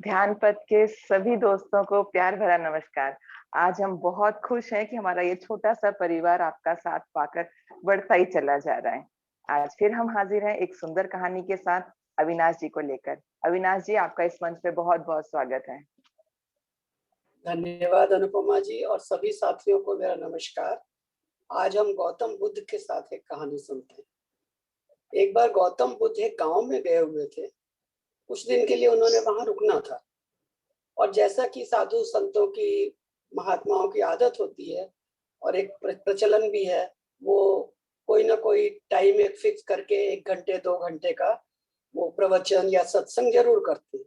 ध्यान पथ के सभी दोस्तों को प्यार भरा नमस्कार। आज हम बहुत खुश हैं कि हमारा ये छोटा-सा परिवार आपका साथ पाकर बढ़ता ही चला जा रहा है। आज फिर हम हाज़िर हैं एक सुंदर कहानी के साथ अविनाश जी को लेकर। अविनाश जी, आपका इस मंच पे बहुत-बहुत स्वागत है। धन्यवाद अनुपमा जी और सभी साथियों को मेरा नमस्कार। आज हम गौतम बुद्ध के साथ एक कहानी सुनते हैं। एक बार गौतम बुद्ध एक गांव में गए हुए थे। कुछ दिन के लिए उन्होंने वहां रुकना था और जैसा कि साधु संतों की, महात्माओं की आदत होती है और एक प्रचलन भी है, वो कोई ना कोई टाइम एक फिक्स करके 1 घंटे 2 घंटे का वो प्रवचन या सत्संग जरूर करते हैं।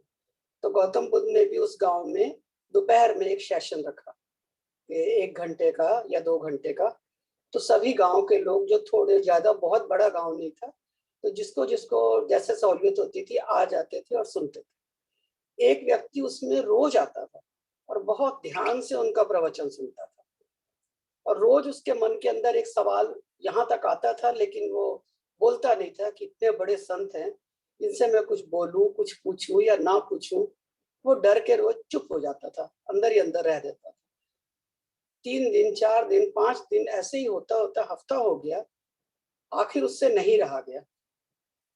तो गौतम बुद्ध ने भी उस गांव में दोपहर में एक सेशन रखा, 1 घंटे का या 2 घंटे का। तो सभी गांव के लोग, जो थोड़े ज्यादा, बहुत बड़ा गांव नहीं था, तो जिसको जिसको जैसे सहूलियत होती थी आ जाते थे और सुनते थे। एक व्यक्ति उसमें रोज आता था और बहुत ध्यान से उनका प्रवचन सुनता था। और रोज उसके मन के अंदर एक सवाल यहाँ तक आता था, लेकिन वो बोलता नहीं था कि इतने बड़े संत हैं, इनसे मैं कुछ बोलूं, कुछ पूछूं या ना पूछूं। वो डर के रोज चुप हो जाता था, अंदर ही अंदर रह जाता था। 3 दिन, 4 दिन, 5 दिन ऐसे ही होता होता हफ्ता हो गया। आखिर उससे नहीं रहा गया।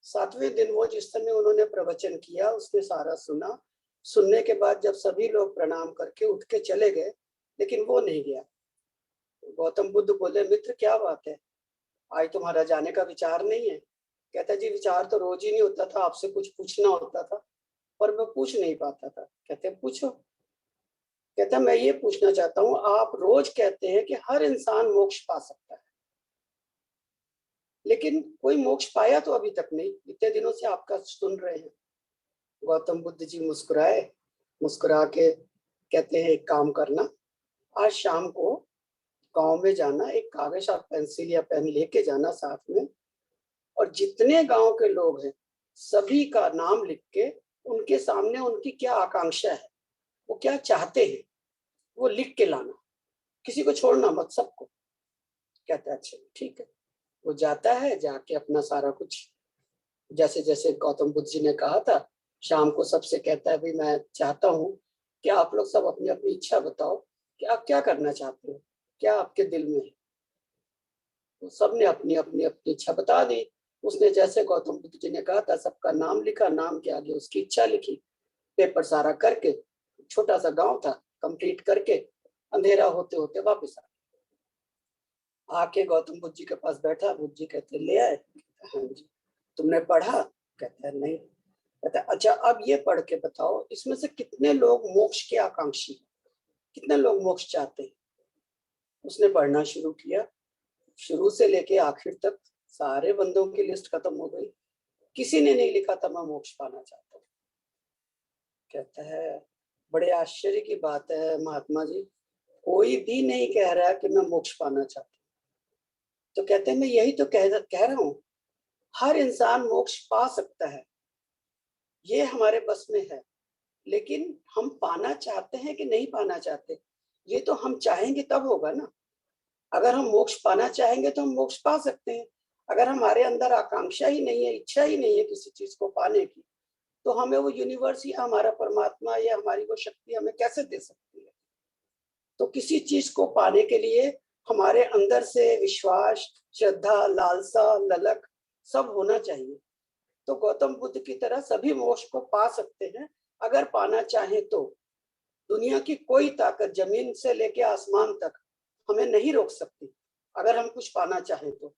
7वें दिन वो जिस समय उन्होंने प्रवचन किया, उसने सारा सुना। सुनने के बाद जब सभी लोग प्रणाम करके उठ के चले गए, लेकिन वो नहीं गया। गौतम बुद्ध बोले, मित्र क्या बात है, आज तुम्हारा जाने का विचार नहीं है? कहता, जी विचार तो रोज ही नहीं होता था, आपसे कुछ पूछना होता था पर मैं पूछ नहीं पाता था। कहते, पूछो। कहता, मैं ये पूछना चाहता हूँ, आप रोज कहते हैं कि हर इंसान मोक्ष पा सकता है, लेकिन कोई मोक्ष पाया तो अभी तक नहीं। इतने दिनों से आपका सुन रहे हैं। गौतम बुद्ध जी मुस्कुराए, मुस्कुरा के कहते हैं, एक काम करना, आज शाम को गांव में जाना, एक कागज और पेंसिल या पेन लेके जाना साथ में, और जितने गांव के लोग हैं सभी का नाम लिख के उनके सामने उनकी क्या आकांक्षा है, वो क्या चाहते हैं, वो लिख के लाना। किसी को छोड़ना मत, सबको। कहता है, अच्छा ठीक है। वो जाता है, जाके अपना सारा कुछ जैसे जैसे गौतम बुद्ध जी ने कहा था, शाम को सबसे कहता है, भाई मैं चाहता हूँ कि आप लोग सब अपनी अपनी इच्छा बताओ कि आप क्या करना चाहते हो, क्या आपके दिल में है। तो सबने अपनी अपनी अपनी इच्छा बता दी। उसने जैसे गौतम बुद्ध जी ने कहा था, सबका नाम लिखा, नाम के आगे उसकी इच्छा लिखी, पेपर सारा करके, छोटा सा गांव था, कंप्लीट करके अंधेरा होते होते वापस आके गौतम बुद्ध जी के पास बैठा। बुद्ध जी कहते, ले आए? हाँ जी। तुमने पढ़ा? कहता है, नहीं। कहता है, अच्छा अब ये पढ़ के बताओ, इसमें से कितने लोग मोक्ष के आकांक्षी, कितने लोग मोक्ष चाहते हैं? उसने पढ़ना शुरू किया। शुरू से लेके आखिर तक सारे बंदों की लिस्ट खत्म हो गई। किसी ने नहीं लिखा था मैं मोक्ष पाना चाहता हूँ। कहता है, बड़े आश्चर्य की बात है महात्मा जी, कोई भी नहीं कह रहा कि मैं मोक्ष पाना चाहता हूँ। तो कहते हैं, मैं यही तो कह रहा हूँ, हर इंसान मोक्ष पा सकता है, ये हमारे बस में है। लेकिन हम पाना चाहते हैं कि नहीं पाना चाहते, ये तो हम चाहेंगे तब होगा ना। अगर हम मोक्ष पाना चाहेंगे तो हम मोक्ष पा सकते हैं। अगर हमारे अंदर आकांक्षा ही नहीं है, इच्छा ही नहीं है किसी चीज को पाने की, तो हमें वो यूनिवर्स या हमारा परमात्मा या हमारी वो शक्ति हमें कैसे दे सकती है? तो किसी चीज को पाने के लिए हमारे अंदर से विश्वास, श्रद्धा, लालसा, ललक सब होना चाहिए। तो गौतम बुद्ध की तरह सभी मोक्ष को पा सकते हैं, अगर पाना चाहे तो। दुनिया की कोई ताकत, जमीन से लेके आसमान तक, हमें नहीं रोक सकती अगर हम कुछ पाना चाहें तो।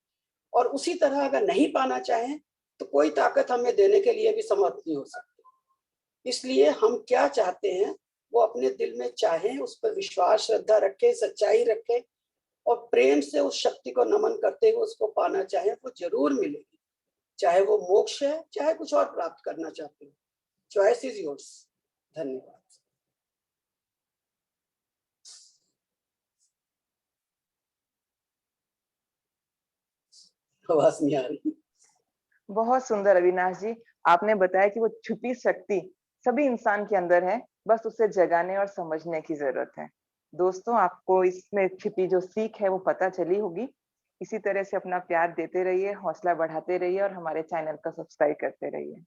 और उसी तरह अगर नहीं पाना चाहें तो कोई ताकत हमें देने के लिए भी समर्थ नहीं हो सकती। इसलिए हम क्या चाहते हैं वो अपने दिल में चाहें, उस पर विश्वास, श्रद्धा रखें, सच्चाई रखें, और प्रेम से उस शक्ति को नमन करते हुए उसको पाना चाहें, वो जरूर मिलेगी। चाहे वो मोक्ष है, चाहे कुछ और प्राप्त करना चाहते हो। Choice is yours. धन्यवाद। आवाज नहीं आ रही। बहुत सुंदर अविनाश जी, आपने बताया कि वो छुपी शक्ति सभी इंसान के अंदर है, बस उसे जगाने और समझने की जरूरत है। दोस्तों, आपको इसमें छिपी जो सीख है वो पता चली होगी। इसी तरह से अपना प्यार देते रहिए, हौसला बढ़ाते रहिए और हमारे चैनल को सब्सक्राइब करते रहिए।